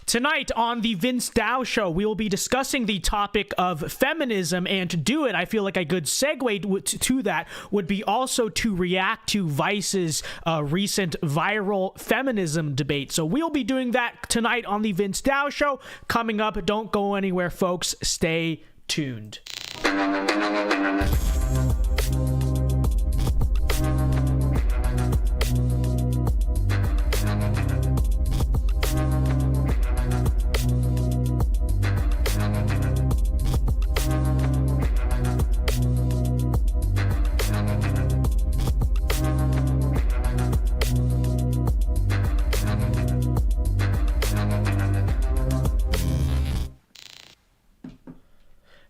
Tonight on the Vince Dao Show, we will be discussing the topic of feminism, and to do it, I feel like a good segue to that would be also to react to Vice's recent viral feminism debate. So we'll be doing that tonight on the Vince Dao Show. Coming up, don't go anywhere, folks. Stay tuned.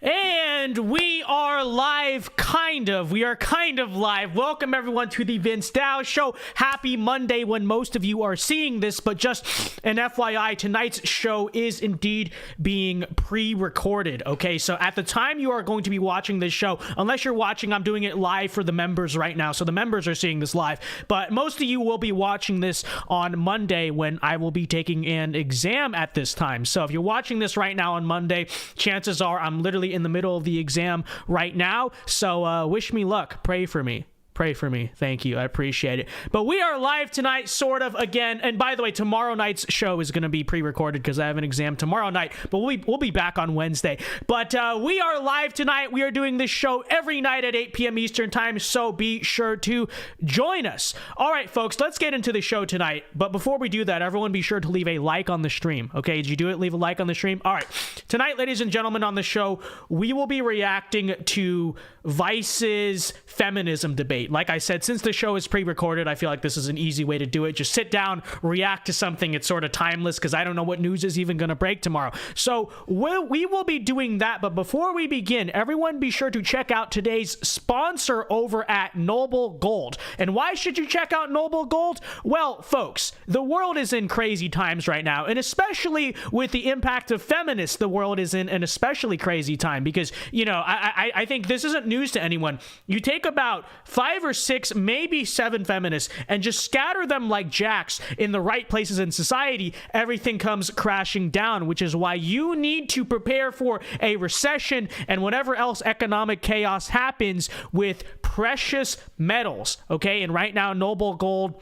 And we are live, kind of. We are kind of live. Welcome, everyone, to the Vince Dao Show. Happy Monday when most of you are seeing this, but just an FYI, tonight's show is indeed being pre-recorded, okay? So at the time you are going to be watching this show, unless you're watching, I'm doing it live for the members right now, so the members are seeing this live, but most of you will be watching this on Monday when I will be taking an exam at this time. So if you're watching this right now on Monday, chances are I'm literally in the middle of the exam right now, so wish me luck. Pray for me. Pray for me. Thank you. I appreciate it. But we are live tonight, sort of, again. And by the way, tomorrow night's show is going to be pre-recorded because I have an exam tomorrow night. But we'll be back on Wednesday. But we are live tonight. We are doing this show every night at 8 p.m. Eastern Time, so be sure to join us. All right, folks, let's get into the show tonight. But before we do that, everyone be sure to leave a like on the stream. Okay, did you do it? Leave a like on the stream? All right. Tonight, ladies and gentlemen, on the show, we will be reacting to Vice's feminism debate. Like I said, since the show is pre-recorded, I feel like this is an easy way to do it. Just sit down, react to something. It's sort of timeless because I don't know what news is even going to break tomorrow. So we will be doing that. But before we begin, everyone be sure to check out today's sponsor over at Noble Gold. And why should you check out Noble Gold? Well, folks, the world is in crazy times right now. And especially with the impact of feminists, the world is in an especially crazy time because, you know, I think this isn't news to anyone. You take about 5 or 6, maybe 7 feminists and just scatter them like jacks in the right places in society, everything comes crashing down, which is why you need to prepare for a recession and whatever else economic chaos happens with precious metals, okay? And right now, Noble Gold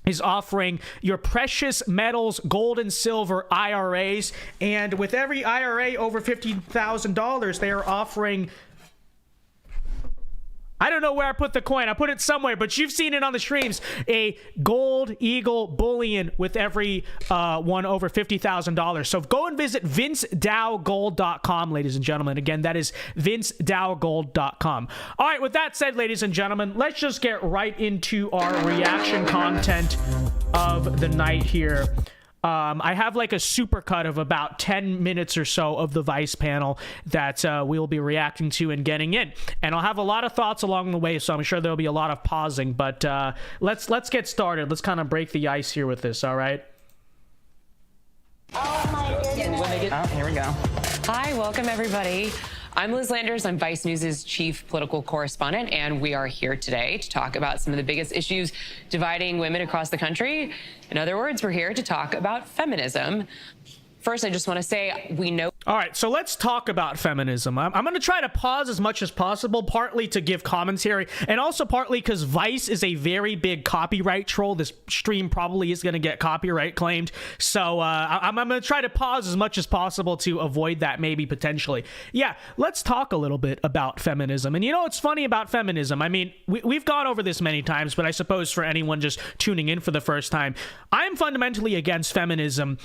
is offering your precious metals, gold and silver IRAs, and with every IRA over $50,000, they are offering, I don't know where I put the coin. I put it somewhere, but you've seen it on the streams. A gold eagle bullion with every one over $50,000. So go and visit vincedaogold.com, ladies and gentlemen. Again, that is vincedaogold.com. All right, with that said, ladies and gentlemen, let's just get right into our reaction content of the night here. I have like a supercut of about 10 minutes or so of the Vice panel that we'll be reacting to and getting in. And I'll have a lot of thoughts along the way, so I'm sure there'll be a lot of pausing. But let's get started. Let's kind of break the ice here with this, all right? Oh my goodness. Oh, here we go. Hi, welcome everybody. I'm Liz Landers. I'm Vice News' chief political correspondent, and we are here today to talk about some of the biggest issues dividing women across the country. In other words, we're here to talk about feminism. First, I just want to say we know. All right, so let's talk about feminism. I'm going to try to pause as much as possible, partly to give commentary, and also partly because Vice is a very big copyright troll. This stream probably is going to get copyright claimed, so I'm going to try to pause as much as possible to avoid that, maybe potentially. Yeah, let's talk a little bit about feminism. And you know what's funny about feminism? I mean, we've gone over this many times, but I suppose for anyone just tuning in for the first time, I'm fundamentally against feminism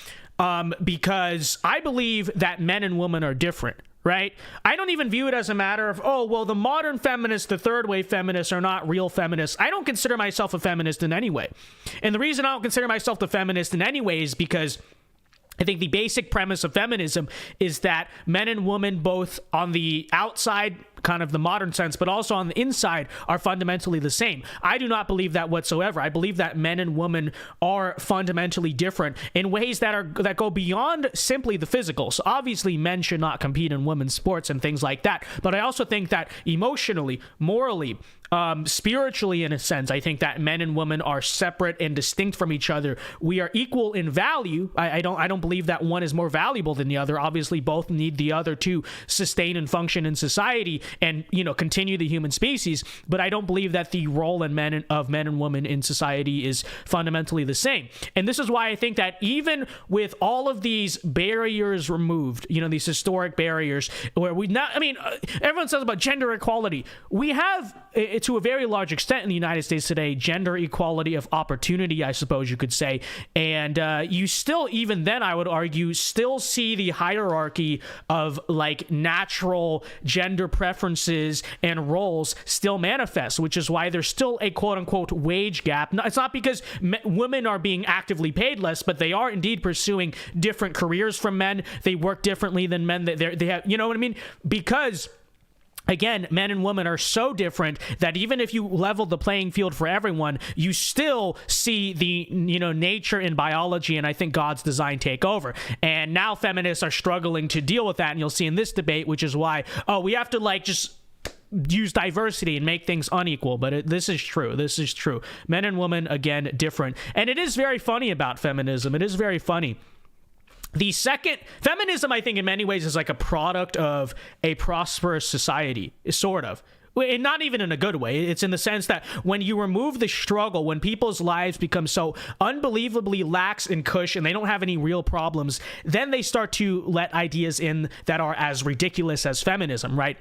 because I believe that men and women are different, right? I don't even view it as a matter of, oh, well, the modern feminists, the third wave feminists are not real feminists. I don't consider myself a feminist in any way. And the reason I don't consider myself a feminist in any way is because I think the basic premise of feminism is that men and women both on the outside kind of the modern sense, but also on the inside are fundamentally the same. I do not believe that whatsoever. I believe that men and women are fundamentally different in ways that go beyond simply the physical. So obviously men should not compete in women's sports and things like that. But I also think that emotionally, morally, spiritually, in a sense, I think that men and women are separate and distinct from each other. We are equal in value. I don't believe that one is more valuable than the other. Obviously, both need the other to sustain and function in society and, continue the human species. But I don't believe that the role of men and women in society is fundamentally the same. And this is why I think that even with all of these barriers removed, these historic barriers where everyone says about gender equality. We have, to a very large extent in the United States today, gender equality of opportunity, I suppose you could say. And you still, even then, I would argue, still see the hierarchy of like natural gender preferences and roles still manifest, which is why there's still a quote unquote wage gap. It's not because women are being actively paid less, but they are indeed pursuing different careers from men. They work differently than men. They have, you know what I mean? Because again, men and women are so different that even if you level the playing field for everyone, you still see the, nature and biology and I think God's design take over. And now feminists are struggling to deal with that. And you'll see in this debate, which is why, we have to just use diversity and make things unequal. But this is true. This is true. Men and women, again, different. And it is very funny about feminism. It is very funny. The second, feminism, I think, in many ways is like a product of a prosperous society, sort of. And not even in a good way. It's in the sense that when you remove the struggle, when people's lives become so unbelievably lax and cush and they don't have any real problems, then they start to let ideas in that are as ridiculous as feminism, right?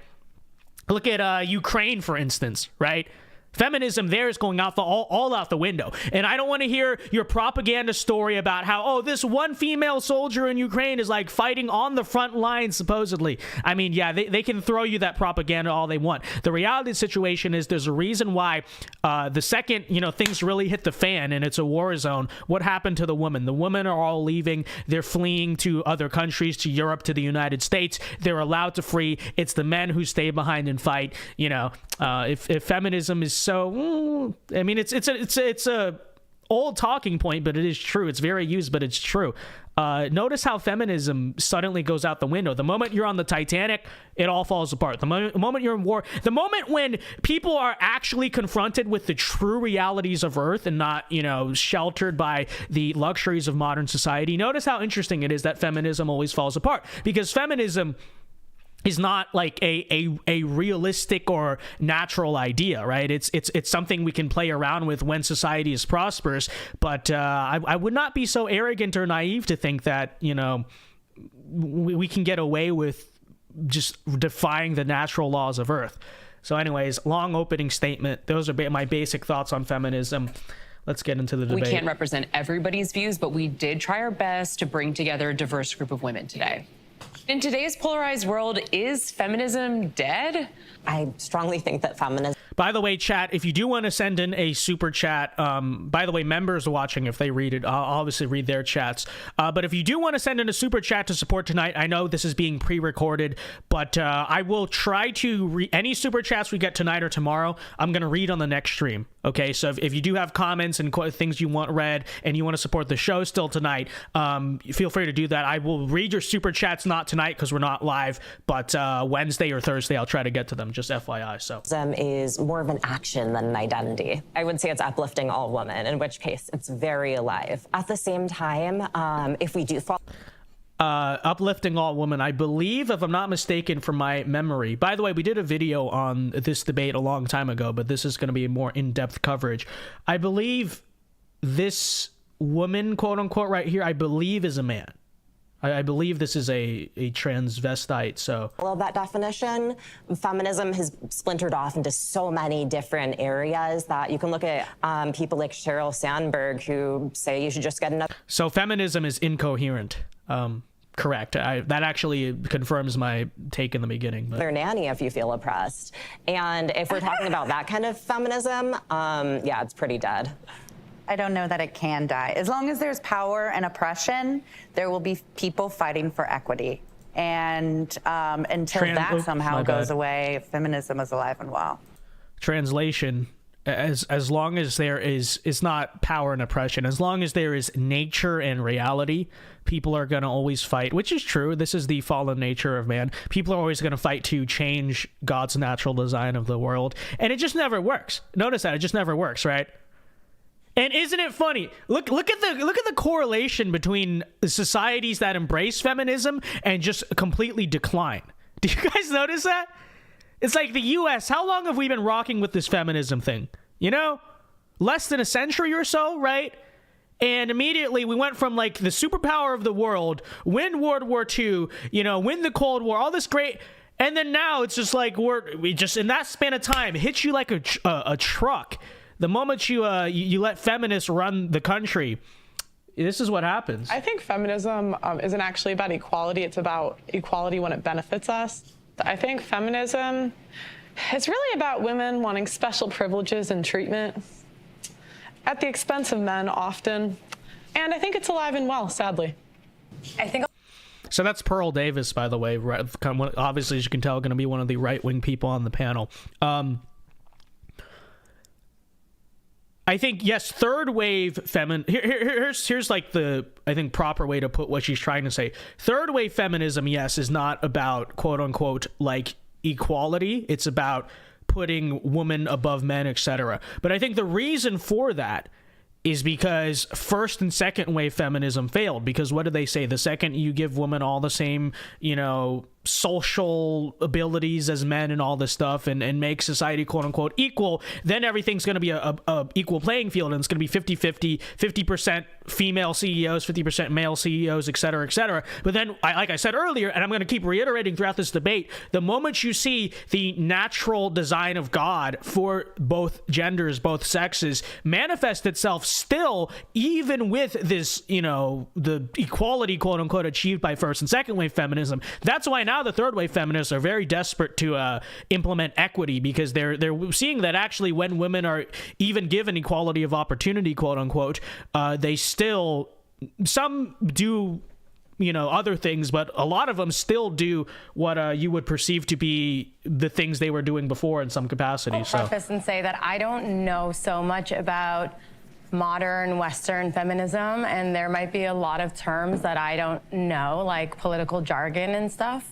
Look at Ukraine, for instance, right? Feminism there is going out all out the window. And I don't want to hear your propaganda story about how, this one female soldier in Ukraine is like fighting on the front lines, supposedly. I mean, yeah, they can throw you that propaganda all they want. The reality of the situation is there's a reason why the second, things really hit the fan and it's a war zone, what happened to the women? The women are all leaving. They're fleeing to other countries, to Europe, to the United States. They're allowed to flee. It's the men who stay behind and fight. If feminism is so, it's a old talking point, but it is true. It's very used, but it's true. Notice how feminism suddenly goes out the window. The moment you're on the Titanic, it all falls apart. The moment you're in war, the moment when people are actually confronted with the true realities of Earth and not, sheltered by the luxuries of modern society, notice how interesting it is that feminism always falls apart. Because feminism is not like a realistic or natural idea, right? It's something we can play around with when society is prosperous. But I would not be so arrogant or naive to think that, we can get away with just defying the natural laws of Earth. So anyways, long opening statement. Those are my basic thoughts on feminism. Let's get into the debate. We can't represent everybody's views, but we did try our best to bring together a diverse group of women today. In today's polarized world, is feminism dead? I strongly think that feminism... By the way, chat, if you do want to send in a super chat, by the way, members watching, if they read it, I'll obviously read their chats. But if you do want to send in a super chat to support tonight, I know this is being pre-recorded, but I will try to read any super chats we get tonight or tomorrow. I'm going to read on the next stream. Okay, so if you do have comments and things you want read and you want to support the show still tonight, feel free to do that. I will read your super chats, not tonight because we're not live, but Wednesday or Thursday I'll try to get to them, just FYI. So is more of an action than an identity. I would say it's uplifting all women, in which case it's very alive. At the same time, if we do fall... uplifting all women, I believe, if I'm not mistaken, from my memory. By the way, we did a video on this debate a long time ago, but this is going to be more in-depth coverage. I believe this woman, quote unquote, right here, I believe is a man. I believe this is a transvestite, so... Well, that definition, feminism has splintered off into so many different areas that you can look at people like Sheryl Sandberg who say you should just get another... So feminism is incoherent. Correct. That actually confirms my take in the beginning. But... They're nanny if you feel oppressed. And if we're talking about that kind of feminism, yeah, it's pretty dead. I don't know that it can die. As long as there's power and oppression, there will be people fighting for equity. And until that somehow goes away, feminism is alive and well. Translation: as long as there is, it's not power and oppression. As long as there is nature and reality, people are going to always fight, which is true. This is the fallen nature of man. People are always going to fight to change God's natural design of the world, and it just never works. Notice that it just never works, right? And isn't it funny? Look at the correlation between societies that embrace feminism and just completely decline. Do you guys notice that? It's like the US, how long have we been rocking with this feminism thing? You know? Less than a century or so, right? And immediately we went from like the superpower of the world, win World War II, you know, win the Cold War, all this great, and then now it's just like we just in that span of time, it hits you like a truck. The moment you let feminists run the country, this is what happens. I think feminism isn't actually about equality. It's about equality when it benefits us. I think feminism is really about women wanting special privileges and treatment at the expense of men often. And I think it's alive and well, sadly. I think. So that's Pearl Davis, by the way. Obviously, as you can tell, going to be one of the right-wing people on the panel. I think, yes, third wave here's like the, I think, proper way to put what she's trying to say. Third wave feminism, yes, is not about quote unquote like equality. It's about putting women above men, etc. But I think the reason for that is because first and second wave feminism failed. Because what did they say? The second you give women all the same, you know, social abilities as men and all this stuff and make society quote unquote equal, then everything's going to be a equal playing field, and it's going to be 50-50, 50% female CEOs, 50% male CEOs, et cetera, et cetera. But then, like I said earlier, and I'm going to keep reiterating throughout this debate, the moment you see the natural design of God for both genders, both sexes, manifest itself still, even with this, you know, the equality quote unquote achieved by first and second wave feminism, that's why now the third wave feminists are very desperate to implement equity, because they're seeing that actually when women are even given equality of opportunity, quote unquote, they still, some do, you know, other things, but a lot of them still do what you would perceive to be the things they were doing before in some capacity. I'll preface and say that I don't know so much about modern Western feminism, and there might be a lot of terms that I don't know, like political jargon and stuff.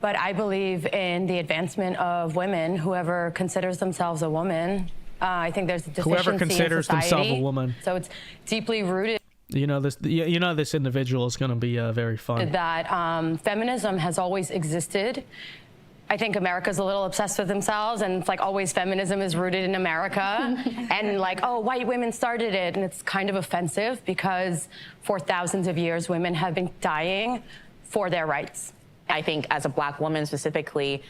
But I believe in the advancement of women, whoever considers themselves a woman. I think there's a deficiency whoever considers in society, themselves a woman. So it's deeply rooted. You know this individual is going to be very fun. That feminism has always existed. I think America's a little obsessed with themselves, and it's like always feminism is rooted in America. And like, oh, white women started it. And it's kind of offensive because for thousands of years, women have been dying for their rights. I think as a Black woman specifically,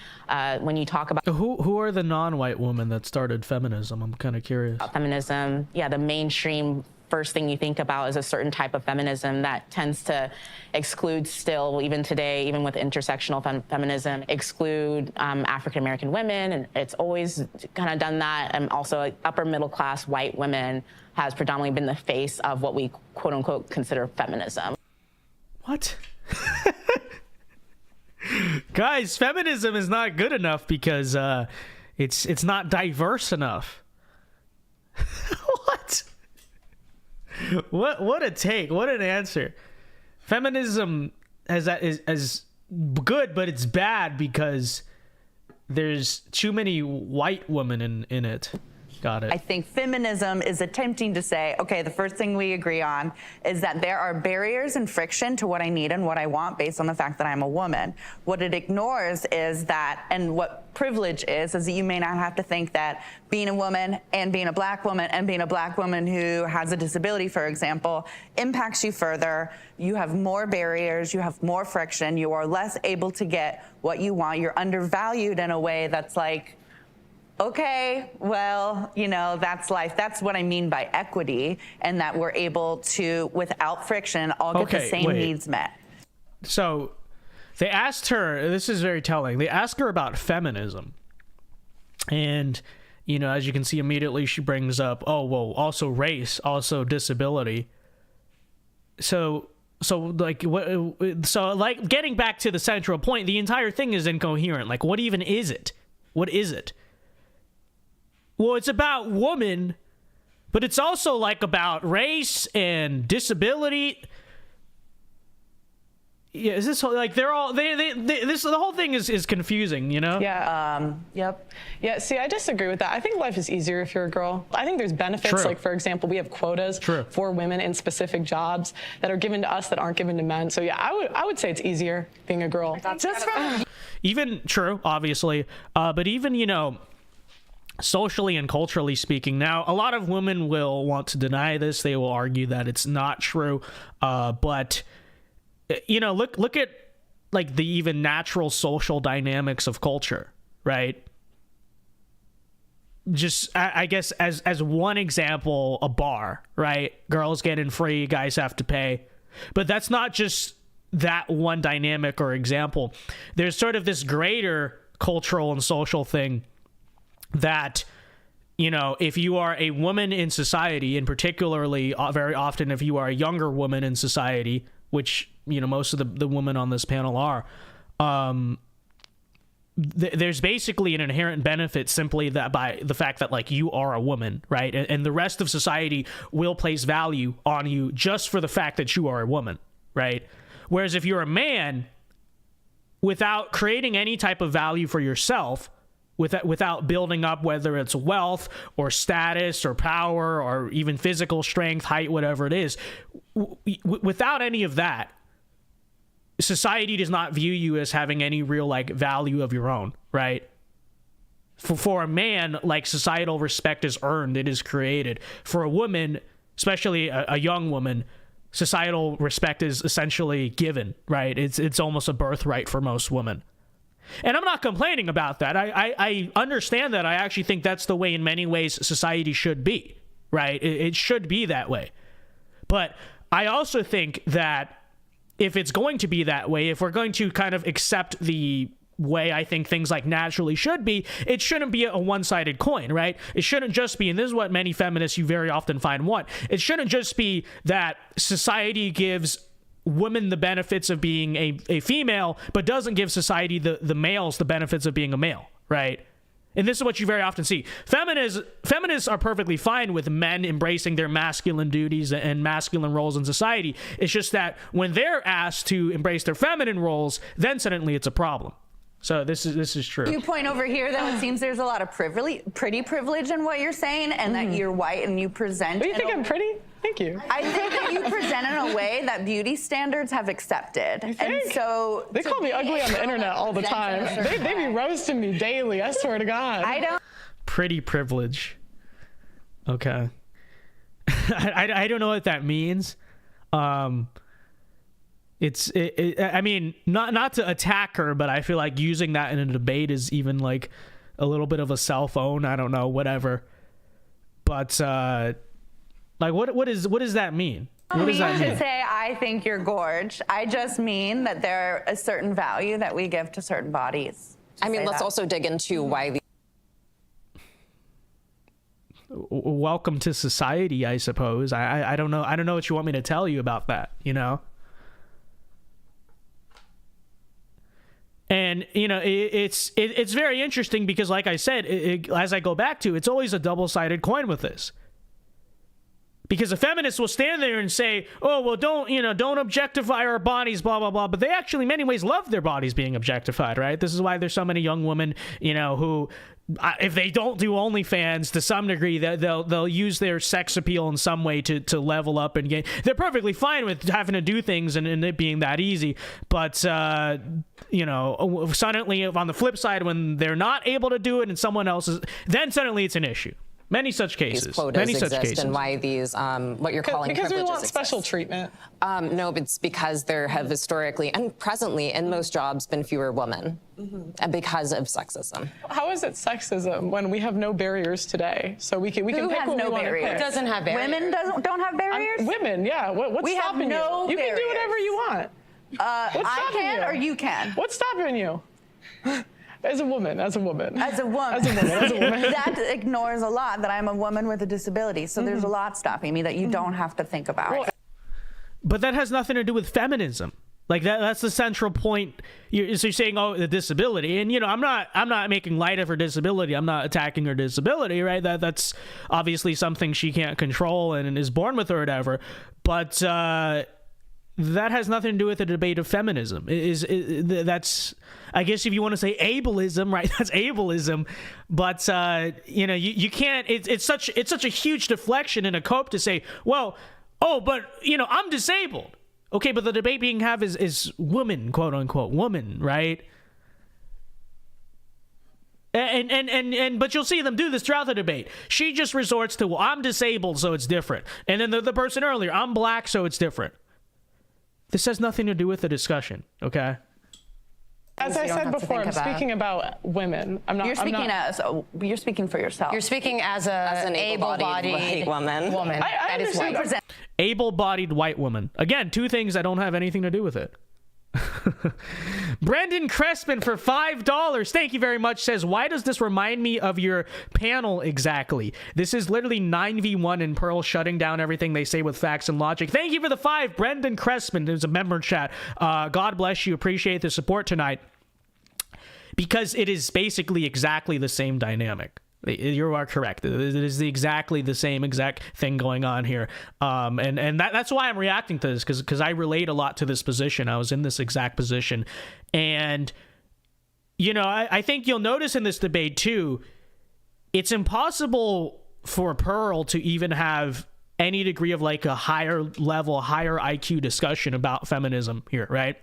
when you talk about who are the non-white women that started feminism? I'm kind of curious. Feminism, yeah, the mainstream first thing you think about is a certain type of feminism that tends to exclude still, even today, even with intersectional feminism, exclude African-American women, and it's always kind of done that. And also like, upper middle class white women has predominantly been the face of what we quote unquote consider feminism. What? Guys, feminism is not good enough because it's not diverse enough. What a take. What an answer. Feminism is good, but it's bad because there's too many white women in it. Got it. I think feminism is attempting to say, okay, the first thing we agree on is that there are barriers and friction to what I need and what I want based on the fact that I'm a woman. What it ignores is that, and what privilege is that you may not have to think that being a woman and being a Black woman and being a Black woman who has a disability, for example, impacts you further. You have more barriers, you have more friction, you are less able to get what you want. You're undervalued in a way that's like, okay, well, you know, that's life. That's what I mean by equity, and that we're able to, without friction, all get the same needs met. So they asked her, this is very telling, they asked her about feminism. And, you know, as you can see, immediately she brings up, oh, well, also race, also disability. So So like what? So like getting back to the central point, the entire thing is incoherent. Like, what even is it? What is it? Well, it's about woman, but it's also like about race and disability. Yeah, is this like they're all this the whole thing is confusing, you know? Yeah. Yep. Yeah, see, I disagree with that. I think life is easier if you're a girl. I think there's benefits. True. Like, for example, we have quotas for women in specific jobs that are given to us that aren't given to men. So yeah, I would say it's easier being a girl. Just from Even true, obviously, but even, you know, socially and culturally speaking, now a lot of women will want to deny this. They will argue that it's not true, but you know, look at like the even natural social dynamics of culture, right? Just I guess as one example, a bar, right? Girls get in free, guys have to pay. But that's not just that one dynamic or example. There's sort of this greater cultural and social thing that, you know, if you are a woman in society, and particularly very often if you are a younger woman in society, which, you know, most of the women on this panel are, there's basically an inherent benefit simply that by the fact that like you are a woman, right? And the rest of society will place value on you just for the fact that you are a woman, right? Whereas if you're a man, without creating any type of value for yourself, without building up whether it's wealth or status or power or even physical strength, height, whatever it is, without any of that, society does not view you as having any real like value of your own, right? For a man, like societal respect is earned, it is created. For a woman, especially a young woman, societal respect is essentially given, right? It's almost a birthright for most women. And I'm not complaining about that. I understand that. I actually think that's the way in many ways society should be, right? It should be that way. But I also think that if it's going to be that way, if we're going to kind of accept the way I think things like naturally should be, it shouldn't be a one-sided coin, right? It shouldn't just be, and this is what many feminists you very often find want, it shouldn't just be that society gives women the benefits of being a female, but doesn't give society the males the benefits of being a male, right? And this is what you very often see. Feminists are perfectly fine with men embracing their masculine duties and masculine roles in society. It's just that when they're asked to embrace their feminine roles, then suddenly it's a problem. So this is true. You point over here that it seems there's a lot of pretty privilege in what you're saying, and that you're white and you present. Do you think I'm pretty? Thank you. I think that you present in a way that beauty standards have accepted. And so they call me ugly on the internet all the time. They be roasting me daily, I swear to God. I don't. Pretty privilege. Okay. I don't know what that means. I mean, not to attack her, but I feel like using that in a debate is even like a little bit of a cell phone. I don't know, whatever. But like, what does that mean? What does that mean? To say I think you're gorge. I just mean that there's a certain value that we give to certain bodies. I mean, let's also dig into why the. Welcome to society, I suppose. I don't know. I don't know what you want me to tell you about that, you know? And, you know, it's very interesting because, like I said, as I go back to, it's always a double-sided coin with this. Because a feminist will stand there and say, oh, well, don't objectify our bodies, blah, blah, blah. But they actually, in many ways, love their bodies being objectified, right? This is why there's so many young women, you know, who, if they don't do OnlyFans to some degree, they'll use their sex appeal in some way to level up and gain. They're perfectly fine with having to do things and it being that easy. But, you know, suddenly on the flip side, when they're not able to do it and someone else is, then suddenly it's an issue. Many such cases. These quotas exist and why these, what you're calling because privileges we want exist. special treatment. No, but it's because there have historically and presently in most jobs been fewer women because of sexism. How is it sexism when we have no barriers today? So we can pick what we want to pick. It doesn't have barriers. Women don't have barriers? Women, yeah. What's We have stopping no you? You can do barriers. whatever you want. I can you? or you can? What's stopping you? As a woman. That ignores a lot that I'm a woman with a disability. So there's a lot stopping me that you don't have to think about. But that has nothing to do with feminism. Like that's the central point. So you're saying, oh, the disability, and I'm not making light of her disability. I'm not attacking her disability, right? That's obviously something she can't control and is born with or whatever. But that has nothing to do with the debate of feminism. That's, I guess, if you want to say ableism, right? That's ableism. But you can't. It's such a huge deflection and a cope to say, well, oh, but I'm disabled. Okay, but the debate being had is woman, quote unquote, woman, right? But you'll see them do this throughout the debate. She just resorts to, well, I'm disabled, so it's different. And then the person earlier, I'm black, so it's different. This has nothing to do with the discussion, okay? As I said before, I'm speaking about women. You're speaking for yourself. You're speaking as an able-bodied white woman. I that is white. Able-bodied white woman. Again, two things that don't have anything to do with it. Brendan Kressman for $5. Thank you very much. Says, why does this remind me of your panel exactly? This is literally 9v1 in Pearl shutting down everything they say with facts and logic. Thank you for the 5, Brendan Kressman. There's a member chat. God bless you. Appreciate the support tonight. Because it is basically exactly the same dynamic. You are correct. It is exactly the same exact thing going on here. And that's why I'm reacting to this, because I relate a lot to this position. I was in this exact position. And, I think you'll notice in this debate, too, it's impossible for Pearl to even have any degree of like a higher level, higher IQ discussion about feminism here, right?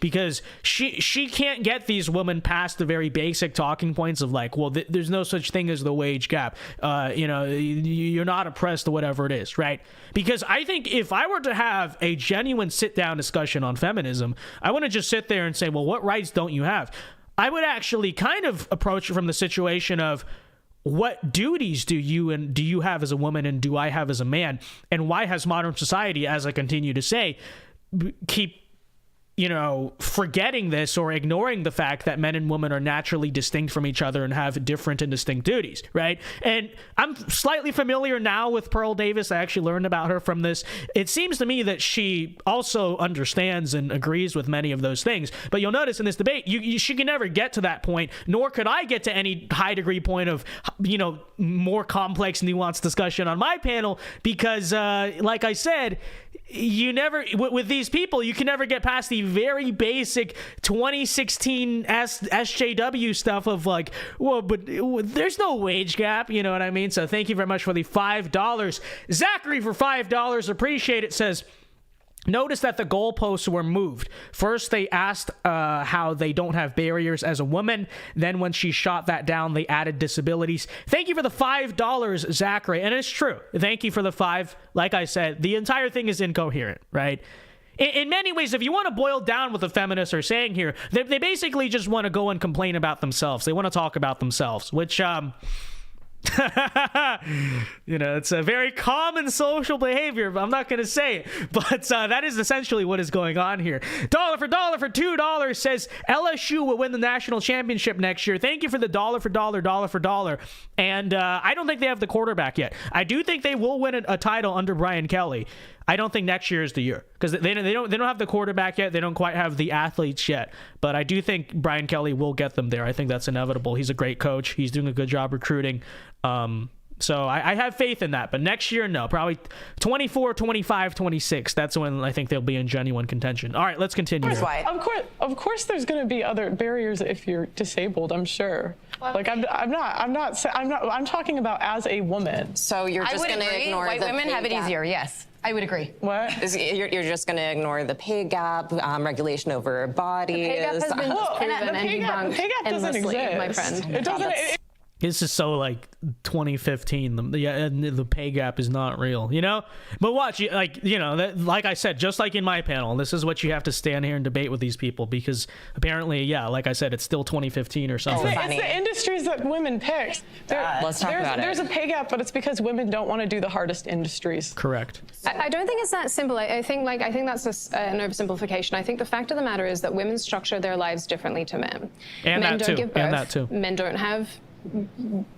Because she can't get these women past the very basic talking points of like, well, there's no such thing as the wage gap. You're not oppressed or whatever it is, right? Because I think if I were to have a genuine sit-down discussion on feminism, I want to just sit there and say, well, what rights don't you have? I would actually kind of approach it from the situation of, what duties do you have as a woman and do I have as a man? And why has modern society, as I continue to say, keep forgetting this or ignoring the fact that men and women are naturally distinct from each other and have different and distinct duties, right? And I'm slightly familiar now with Pearl Davis. I actually learned about her from this. It seems to me that she also understands and agrees with many of those things. But you'll notice in this debate, she can never get to that point, nor could I get to any high degree point of, more complex, nuanced discussion on my panel because, like I said, you never, with these people, you can never get past the very basic 2016 SJW stuff of like, well, but there's no wage gap, you know what I mean? So thank you very much for the $5. Zachary for $5, appreciate it, says, notice that the goalposts were moved. First, they asked how they don't have barriers as a woman. Then when she shot that down, they added disabilities. Thank you for the $5, Zachary. And it's true. Thank you for the 5. Like I said, the entire thing is incoherent, right? In many ways, if you want to boil down what the feminists are saying here, they basically just want to go and complain about themselves. They want to talk about themselves, which... it's a very common social behavior, but I'm not going to say it. But that is essentially what is going on here. Dollar for $2 says LSU will win the national championship next year. Thank you for the dollar for dollar. And I don't think they have the quarterback yet. I do think they will win a title under Brian Kelly. I don't think next year is the year because they don't have the quarterback yet. They don't quite have the athletes yet. But I do think Brian Kelly will get them there. I think that's inevitable. He's a great coach. He's doing a good job recruiting. So I have faith in that. But next year, no. Probably 24, 25, 26. That's when I think they'll be in genuine contention. All right, let's continue. Of course, there's going to be other barriers if you're disabled. I'm sure. Like I'm talking about as a woman. So you're just going to ignore white the women pay have it gap. easier. Yes. I would agree. What? You're just going to ignore the pay gap, regulation over bodies. The pay gap has been proven and debunked pay gap doesn't endlessly, exist. my friend. It doesn't. This is so like 2015. The pay gap is not real, But watch, like I said, just like in my panel, this is what you have to stand here and debate with these people because apparently, like I said, it's still 2015 or something. It's the industries that women pick. Let's talk about it. There's a pay gap, but it's because women don't want to do the hardest industries. Correct. I don't think it's that simple. I think that's an oversimplification. I think the fact of the matter is that women structure their lives differently to men. And men that don't too. give birth. And that too. Men don't have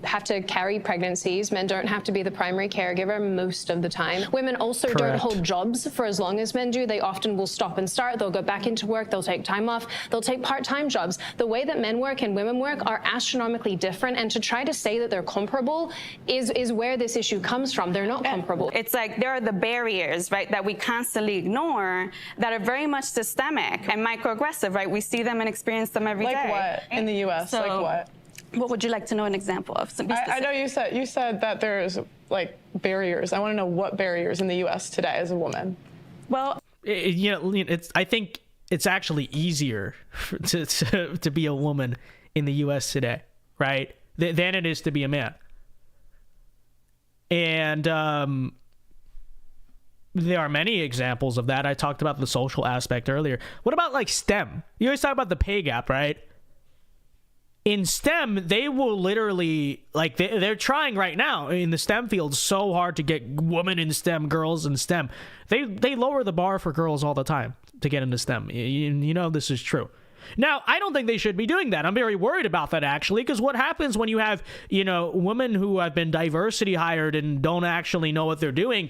have to carry pregnancies. Men don't have to be the primary caregiver most of the time. Women also don't hold jobs for as long as men do. They often will stop and start. They'll go back into work. They'll take time off. They'll take part-time jobs. The way that men work and women work are astronomically different. And to try to say that they're comparable is where this issue comes from. They're not comparable. It's like there are the barriers, right, that we constantly ignore that are very much systemic and microaggressive, right? We see them and experience them every day. Like what in the U.S.? So, like what? What would you like to know an example of? I know you said that there's like barriers. I want to know what barriers in the U.S. today as a woman. Well, I think it's actually easier to be a woman in the U.S. today, right, than it is to be a man. And there are many examples of that. I talked about the social aspect earlier. What about like STEM? You always talk about the pay gap, right? In STEM, they will literally, like, they're trying right now in the STEM field so hard to get women in STEM, girls in STEM. They lower the bar for girls all the time to get into STEM. You know this is true. Now, I don't think they should be doing that. I'm very worried about that, actually, because what happens when you have, women who have been diversity hired and don't actually know what they're doing,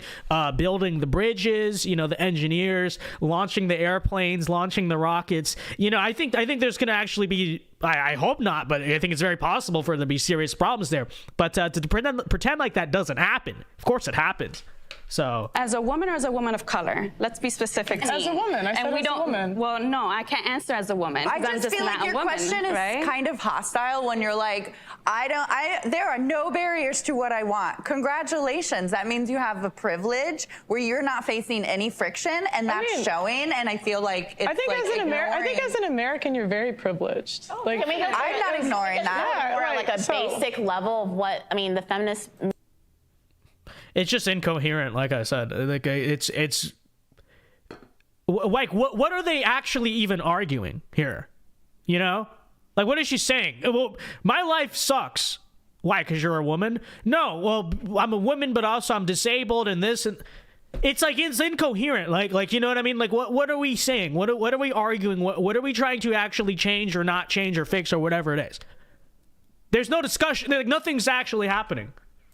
building the bridges, the engineers, launching the airplanes, launching the rockets. I think there's going to actually be, I hope not, but I think it's very possible for there to be serious problems there. But to pretend like that doesn't happen, of course it happens. So, as a woman or as a woman of color? Let's be specific. As a woman. I said as a woman. Well, no, I can't answer as a woman. I just feel like your question is kind of hostile when you're like, there are no barriers to what I want. Congratulations. That means you have a privilege where you're not facing any friction, and that's showing. And I feel like it's I think as an American, you're very privileged. Oh, I'm not ignoring that. We're like a basic level of what the feminist. It's just incoherent, like I said. Like it's like what are they actually even arguing here? Like what is she saying? Well, my life sucks. Why? Because you're a woman? No. Well, I'm a woman, but also I'm disabled and this and it's like it's incoherent. Like you know what I mean? Like what are we saying? What are we arguing? What are we trying to actually change or not change or fix or whatever it is? There's no discussion. Like nothing's actually happening.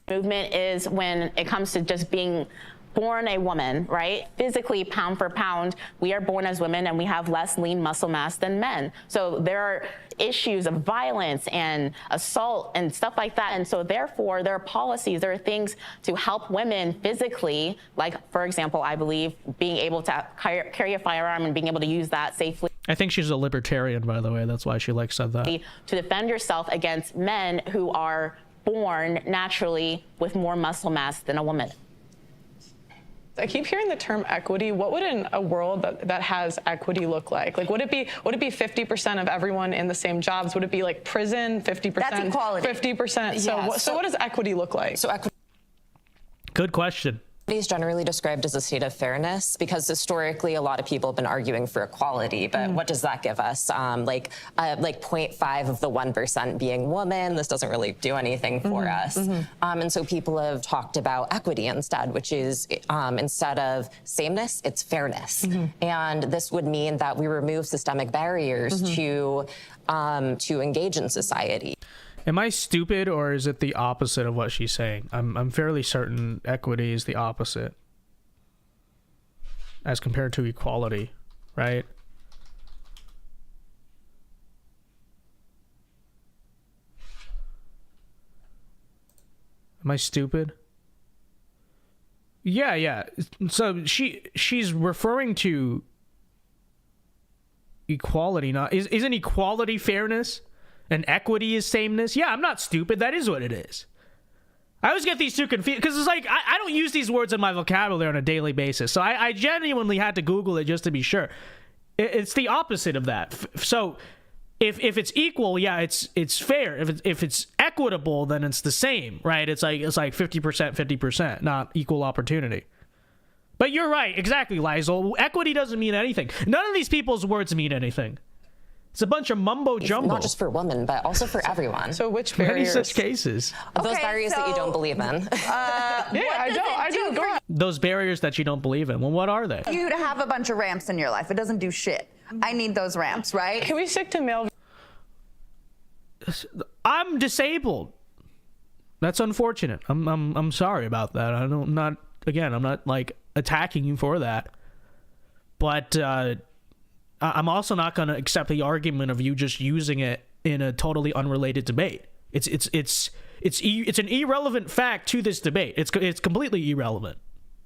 Movement is when it comes to just being born a woman, right? Physically, pound for pound, we are born as women and we have less lean muscle mass than men. So there are issues of violence and assault and stuff like that. And so therefore, there are policies, there are things to help women physically, like, for example, I believe being able to carry a firearm and being able to use that safely. I think she's a libertarian, by the way. That's why she said that. To defend yourself against men who are born naturally with more muscle mass than a woman. I keep hearing the term equity. What would a world that has equity look like? Like, would it be 50% of everyone in the same jobs? Would it be like prison, 50%? That's equality. 50%. So what does equity look like? Good question. Equity is generally described as a state of fairness because historically a lot of people have been arguing for equality, but what does that give us? Like 0.5 of the 1% being women. This doesn't really do anything for us. And so people have talked about equity instead, which is instead of sameness, it's fairness. And this would mean that we remove systemic barriers to engage in society. Am I stupid, or is it the opposite of what she's saying? I'm fairly certain equity is the opposite as compared to equality, right? Am I stupid? Yeah. So she's referring to equality, not isn't equality fairness? And equity is sameness? Yeah, I'm not stupid. That is what it is. I always get these two confused because it's like I don't use these words in my vocabulary on a daily basis. So I genuinely had to Google it just to be sure. It's the opposite of that. So if it's equal, yeah, it's fair. If it's equitable, then it's the same, right? It's like 50%, 50%, not equal opportunity. But you're right, exactly, Lizel. Equity doesn't mean anything. None of these people's words mean anything. It's a bunch of mumbo jumbo. Not just for women, but also for everyone. So which barriers? Many such cases. Those barriers that you don't believe in. I do. Go on. Those barriers that you don't believe in. Well, what are they? You to have a bunch of ramps in your life. It doesn't do shit. I need those ramps, right? Can we stick to male? I'm disabled. That's unfortunate. I'm sorry about that. I'm not like attacking you for that. But I'm also not going to accept the argument of you just using it in a totally unrelated debate. It's an irrelevant fact to this debate. It's completely irrelevant,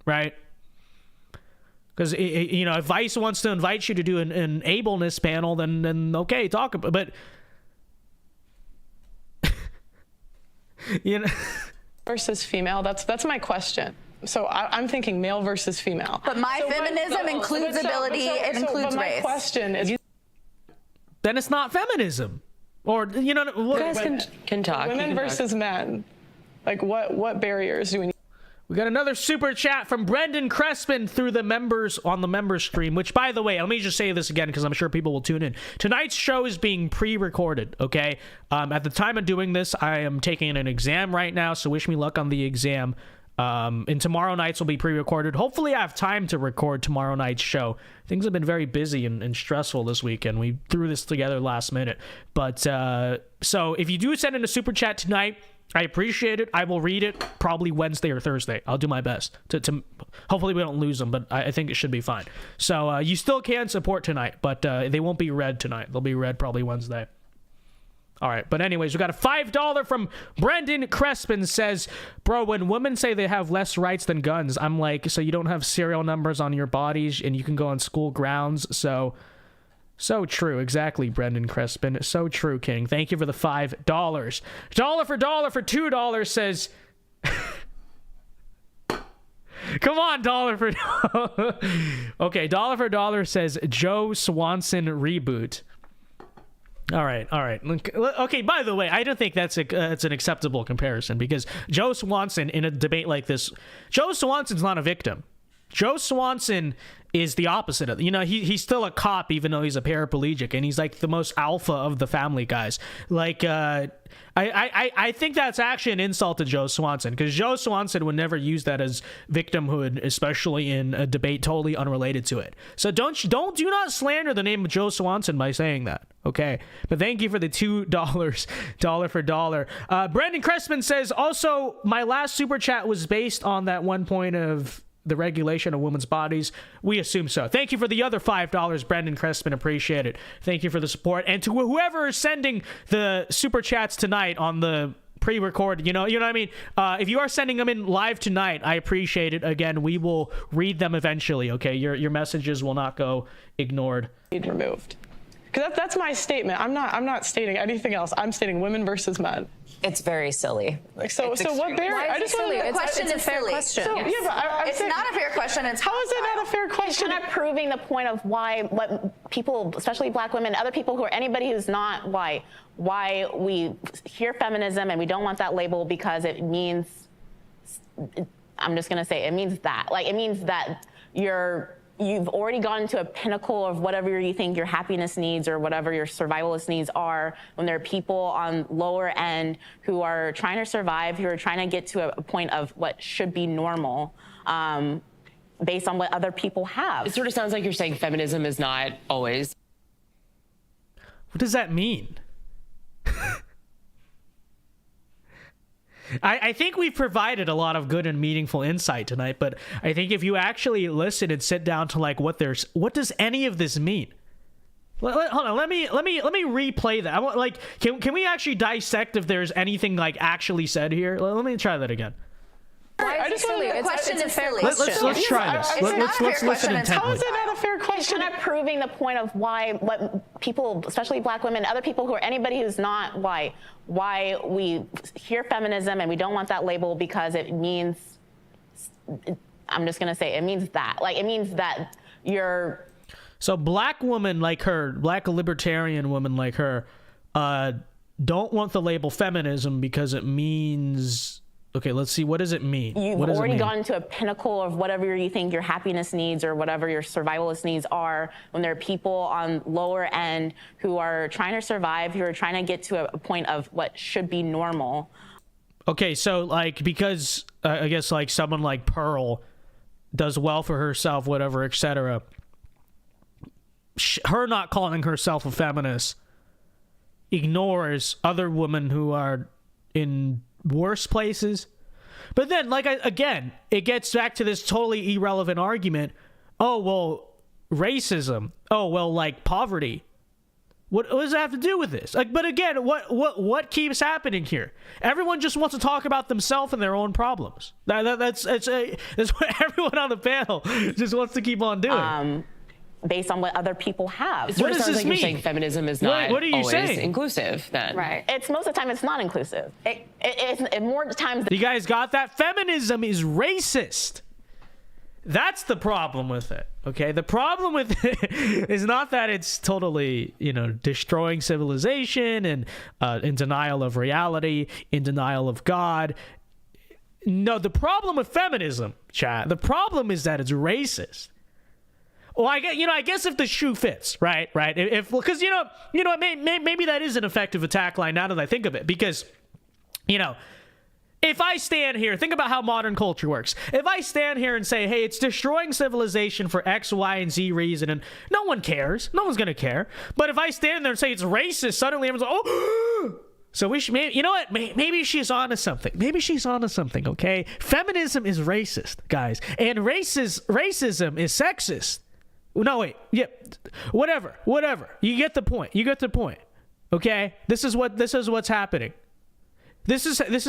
right? Because if Vice wants to invite you to do an ableness panel, then okay, talk about. But versus female. That's my question. So I'm thinking male versus female. But my feminism includes ability, it includes my race. Question is, then it's not feminism. Or, you guys can talk. Women versus men. Like, what barriers do we need? We got another super chat from Brendan Kressman through the members on the member stream, which, by the way, let me just say this again because I'm sure people will tune in. Tonight's show is being pre-recorded, okay? At the time of doing this, I am taking an exam right now, so wish me luck on the exam. And tomorrow night's will be pre-recorded. Hopefully I have time to record tomorrow night's show. Things have been very busy and stressful this weekend. We threw this together last minute. But so if you do send in a super chat tonight, I appreciate it. I will read it probably Wednesday or Thursday. I'll do my best to hopefully we don't lose them, but I think it should be fine. So you still can support tonight, but they won't be read tonight. They'll be read probably Wednesday. All right, but anyways, we got a $5 from Brendan Kressman says, bro, when women say they have less rights than guns, I'm like, so you don't have serial numbers on your bodies and you can go on school grounds. So true. Exactly, Brendan Kressman. So true, King. Thank you for the $5. Dollar for $2 says, come on, dollar for dollar. Okay, dollar for dollar says Joe Swanson reboot. All right. Okay, by the way, I don't think that's it's an acceptable comparison because Joe Swanson in a debate like this, Joe Swanson's not a victim. Joe Swanson is the opposite of, he's still a cop even though he's a paraplegic, and he's like the most alpha of the family guys. Like, I think that's actually an insult to Joe Swanson because Joe Swanson would never use that as victimhood, especially in a debate totally unrelated to it. So do not slander the name of Joe Swanson by saying that. Okay, but thank you for the $2, dollar for dollar. Brendan Kressman says, also, my last super chat was based on that one point of the regulation of women's bodies. We assume so. Thank you for the other $5, Brendan Kressman. Appreciate it. Thank you for the support. And to whoever is sending the super chats tonight on the pre-record, you know what I mean? If you are sending them in live tonight, I appreciate it. Again, we will read them eventually, okay? Your messages will not go ignored. Removed. Because that's my statement. I'm not stating anything else. I'm stating women versus men. It's very silly. So what barrier? I just want The question is silly. question. So, yeah, but It's not a fair question. It's how is it not a fair question? Kind of proving the point of what people, especially black women, other people anybody who's not white, why we hear feminism and we don't want that label because it means, I'm just going to say, it means that. Like, it means that you've already gotten to a pinnacle of whatever you think your happiness needs or whatever your survivalist needs are, when there are people on lower end who are trying to survive, who are trying to get to a point of what should be normal based on what other people have. It sort of sounds like you're saying feminism is not always. What does that mean? I think we've provided a lot of good and meaningful insight tonight, but I think if you actually listen and sit down to like what does any of this mean? Hold on, let me replay that. I want, like, can we actually dissect if there's anything like actually said here? Let me try that again. I just silly. The question is silly. Let's try this. Let's listen intently. How is it not a fair question? Kind of proving the point of what people, especially black women, other people anybody who's not white, why we hear feminism and we don't want that label because it means, I'm just going to say, it means that. Like, it means that So black woman like her, black libertarian woman like her, don't want the label feminism because it means... Okay, let's see. What does it mean? You've already gotten to a pinnacle of whatever you think your happiness needs or whatever your survivalist needs are, when there are people on lower end who are trying to survive, who are trying to get to a point of what should be normal. Okay, so like, because I guess like someone like Pearl does well for herself, whatever, etc. Her not calling herself a feminist ignores other women who are in worse places. But then, again, it gets back to this totally irrelevant argument. Oh, well, racism. Oh, well, like poverty. What does that have to do with this? But again, what keeps happening here? Everyone just wants to talk about themselves and their own problems. That's what everyone on the panel just wants to keep on doing. Based on what other people have. What does this mean? You're saying feminism is not what are you always saying? inclusive, then. Right. It's most of the time it's not inclusive. It's more times. You guys got that? Feminism is racist. That's the problem with it, okay? The problem with it is not that it's totally, destroying civilization and in denial of reality, in denial of God. No, the problem with feminism, chat, the problem is that it's racist. Well, I guess if the shoe fits, right? Because maybe that is an effective attack line now that I think of it, because, if I stand here, think about how modern culture works. If I stand here and say, hey, it's destroying civilization for X, Y, and Z reason, and no one cares, no one's going to care. But if I stand there and say it's racist, suddenly everyone's like, oh, so we should, maybe she's onto something. Maybe she's onto something, okay? Feminism is racist, guys. And racism is sexist. No, wait. Yeah. Whatever. You get the point. Okay? This is what's happening. This is how this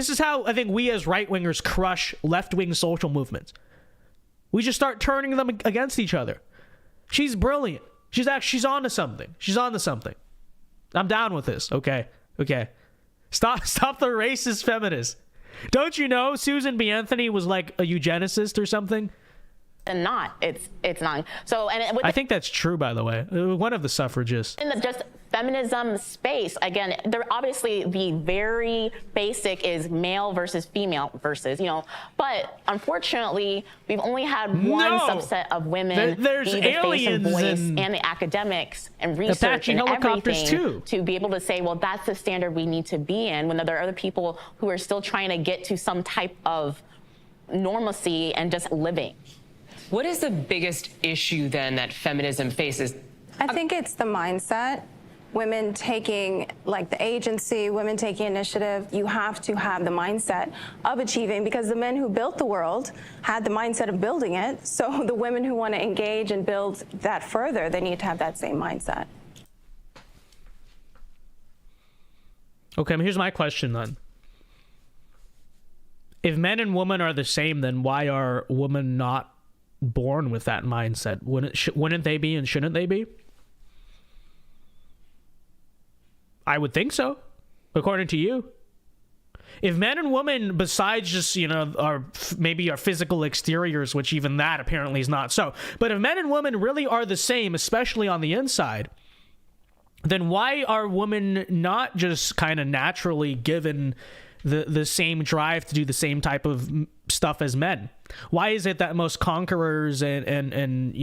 is how I think we as right-wingers crush left-wing social movements. We just start turning them against each other. She's brilliant. She's onto something. I'm down with this. Okay. Stop the racist feminists. Don't you know Susan B. Anthony was like a eugenicist or something? And not. It's not. So, and I think that's true, by the way. One of the suffragists. In the just feminism space, again, there obviously the very basic is male versus female versus, but unfortunately, we've only had one subset of women there's be the face and voice and the academics and research and everything to be able to say, well, that's the standard we need to be in, when there are other people who are still trying to get to some type of normalcy and just living. What is the biggest issue then that feminism faces? I think it's the mindset. Women taking the agency, women taking initiative. You have to have the mindset of achieving, because the men who built the world had the mindset of building it. So the women who want to engage and build that further, they need to have that same mindset. Okay, here's my question then. If men and women are the same, then why are women not born with that mindset? Wouldn't they be, and shouldn't they be? I would think so, according to you. If men and women, besides just, our physical exteriors, which even that apparently is not so, but if men and women really are the same, especially on the inside, then why are women not just kind of naturally given the same drive to do the same type of stuff as men? Why is it that most conquerors and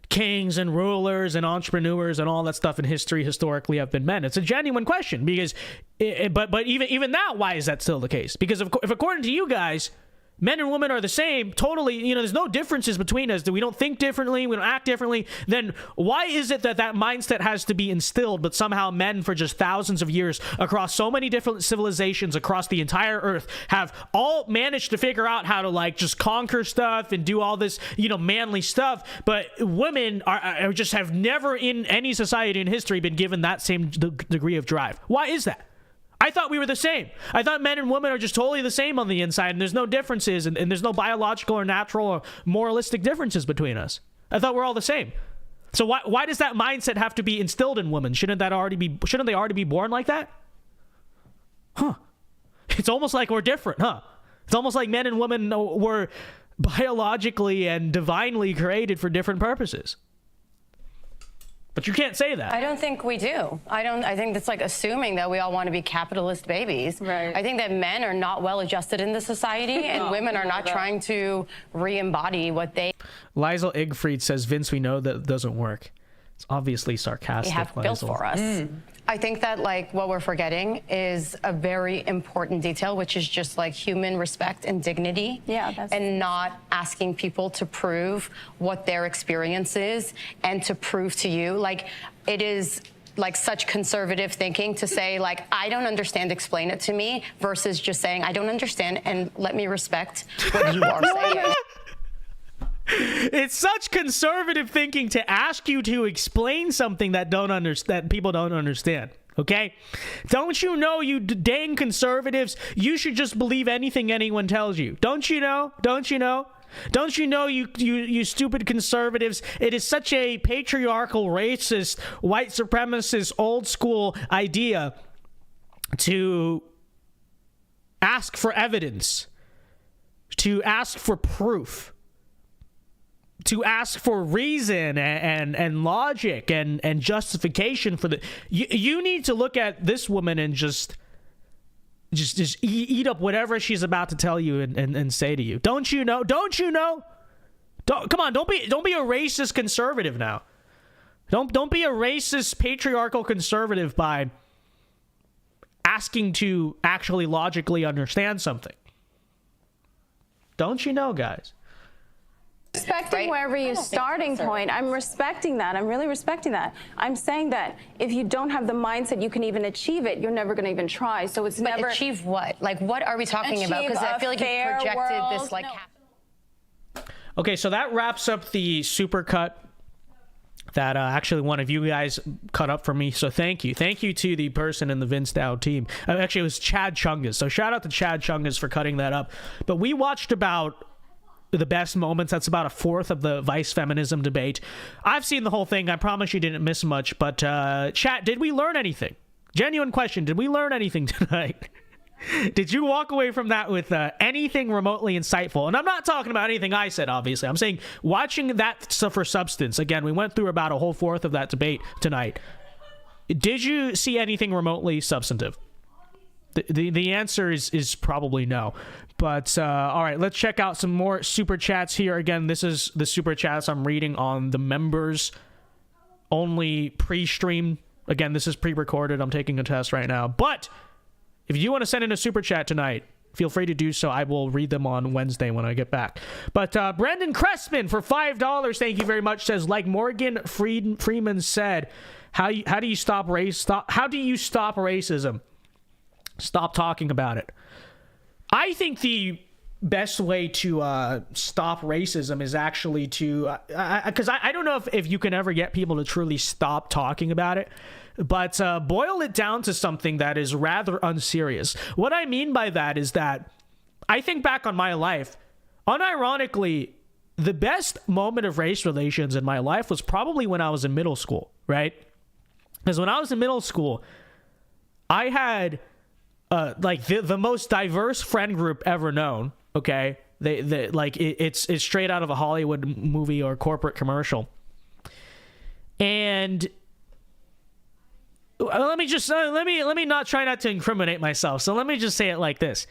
kings and rulers and entrepreneurs and all that stuff in history historically have been men? It's a genuine question, because but even now, why is that still the case? Because if according to you guys, men and women are the same, totally, there's no differences between us, that we don't think differently, we don't act differently, then why is it that mindset has to be instilled, but somehow men for just thousands of years across so many different civilizations across the entire earth have all managed to figure out how to just conquer stuff and do all this, manly stuff, but women are just have never in any society in history been given that same degree of drive? Why is that? I thought we were the same. I thought men and women are just totally the same on the inside, and there's no differences, and there's no biological or natural or moralistic differences between us. I thought we're all the same. So why does that mindset have to be instilled in women? Shouldn't they already be born like that? Huh. It's almost like we're different, huh? It's almost like men and women were biologically and divinely created for different purposes. But you can't say that. I don't think we do. I think that's assuming that we all want to be capitalist babies. Right. I think that men are not well adjusted in the society, and women are not trying to re-embody what they... Liesl Igfried says, Vince, we know that doesn't work. It's obviously sarcastic. have built for us. I think that what we're forgetting is a very important detail, which is just human respect and dignity. Yeah, and not asking people to prove what their experience is and to prove to you. It is like such conservative thinking to say like, I don't understand, explain it to me, versus just saying I don't understand and let me respect what you are saying. It's such conservative thinking to ask you to explain something that people don't understand. Okay? Don't you know, you dang conservatives, you should just believe anything anyone tells you. Don't you know? Don't you know? Don't you know, you stupid conservatives, it is such a patriarchal, racist, white supremacist, old school idea to ask for evidence, to ask for proof, to ask for reason and logic and justification for the... You need to look at this woman and just eat up whatever she's about to tell you and say to you. Don't you know? Don't you know? Come on, don't be a racist conservative now. Don't be a racist patriarchal conservative by asking to actually logically understand something. Don't you know, guys? Respecting wherever your starting point. I'm respecting that. I'm really respecting that. I'm saying that if you don't have the mindset you can even achieve it, you're never going to even try. So it's never... Achieve what? Like, what are we talking about? Because I feel like you projected this, like... Okay, so that wraps up the supercut that actually one of you guys cut up for me. So thank you. Thank you to the person in the Vince Dao team. Actually, it was Chad Chungus. So shout out to Chad Chungus for cutting that up. But we watched about the best moments. That's about a fourth of the Vice feminism debate. I've seen the whole thing. I promise you didn't miss much. But chat, did we learn anything? Genuine question. Did we learn anything tonight? Did you walk away from that with anything remotely insightful? And I'm not talking about anything I said, obviously. I'm saying watching that stuff for substance. Again, we went through about a whole fourth of that debate tonight. Did you see anything remotely substantive? The answer is probably no. But all right, let's check out some more super chats here. Again, this is the super chats I'm reading on the members only pre-stream. Again, this is pre-recorded. I'm taking a test right now. But if you want to send in a super chat tonight, feel free to do so. I will read them on Wednesday when I get back. But Brandon Kressman for $5, thank you very much, says, like Morgan Freeman said, how do you stop racism? Stop talking about it. I think the best way to stop racism is actually to, because I don't know if you can ever get people to truly stop talking about it, but boil it down to something that is rather unserious. What I mean by that is that I think back on my life, unironically, the best moment of race relations in my life was probably when I was in middle school, right? Because when I was in middle school, I had like the most diverse friend group ever known. Okay, they like it's straight out of a Hollywood movie or corporate commercial. And let me not try not to incriminate myself. So let me just say it like this: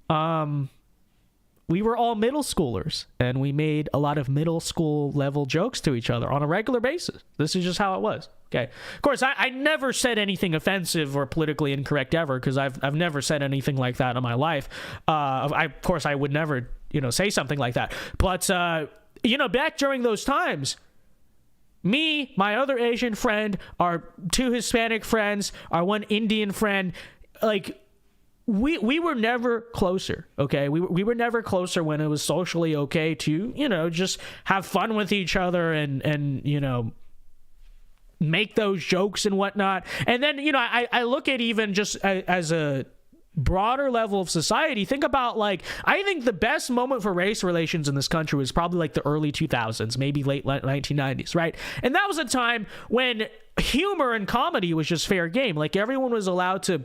we were all middle schoolers, and we made a lot of middle school level jokes to each other on a regular basis. This is just how it was. Okay. Of course, I never said anything offensive or politically incorrect ever, because I've never said anything like that in my life. Of course, I would never, say something like that. But, back during those times, me, my other Asian friend, our two Hispanic friends, our one Indian friend, like, we were never closer, okay? We were never closer when it was socially okay to, just have fun with each other and make those jokes and whatnot. And then, I look at even just as a broader level of society, think about, like, I think the best moment for race relations in this country was probably like the early 2000s, maybe late 1990s, right? And that was a time when humor and comedy was just fair game. Like, everyone was allowed to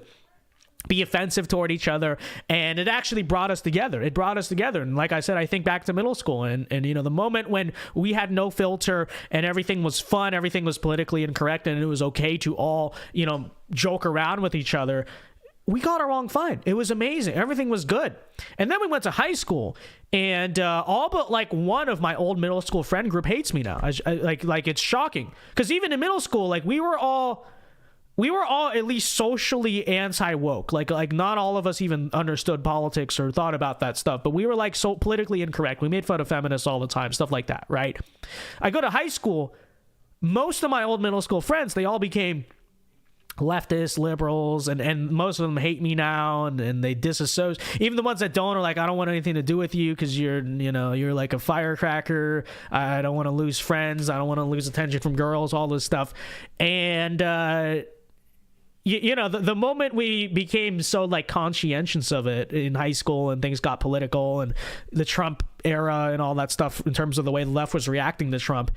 be offensive toward each other, and it actually brought us together. And like I said, I think back to middle school and the moment when we had no filter and everything was fun, everything was politically incorrect, and it was okay to all, joke around with each other. We got along fine. It was amazing. Everything was good. And then we went to high school, and all but like one of my old middle school friend group hates me now. Like it's shocking, because even in middle school, like we were all at least socially anti-woke. Like not all of us even understood politics or thought about that stuff, but we were like so politically incorrect. We made fun of feminists all the time, stuff like that, right? I go to high school, most of my old middle school friends, they all became leftists, liberals, and most of them hate me now, and they disassociate. Even the ones that don't are like, I don't want anything to do with you because you're like a firecracker. I don't want to lose friends. I don't want to lose attention from girls, all this stuff. And the moment we became so like conscientious of it in high school and things got political and the Trump era and all that stuff in terms of the way the left was reacting to Trump.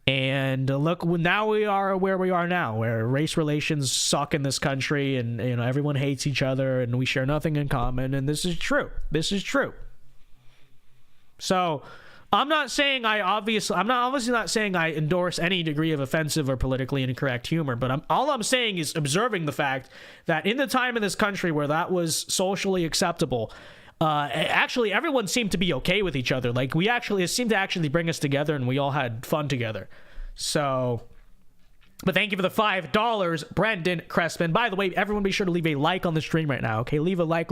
And look, now we are where we are now, where race relations suck in this country, and everyone hates each other, and we share nothing in common. And this is true. This is true. So, I'm obviously not saying I endorse any degree of offensive or politically incorrect humor, but all I'm saying is observing the fact that in the time in this country where that was socially acceptable, actually everyone seemed to be okay with each other. Like it seemed to actually bring us together, and we all had fun together. So, but thank you for the $5, Brendan Kressman. By the way, everyone be sure to leave a like on the stream right now, okay? Leave a like.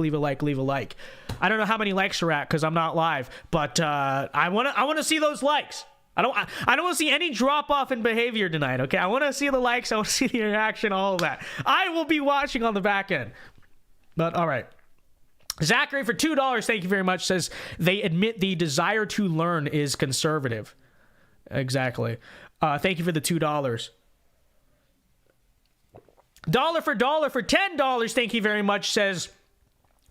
I don't know how many likes are at because I'm not live, but I want to see those likes. I don't want to see any drop off in behavior tonight, okay? I want to see the likes, I want to see the interaction, all of that. I will be watching on the back end. But all right. Zachary for $2, thank you very much, says they admit the desire to learn is conservative. Exactly. Thank you for the $2. Dollar for $10, thank you very much, says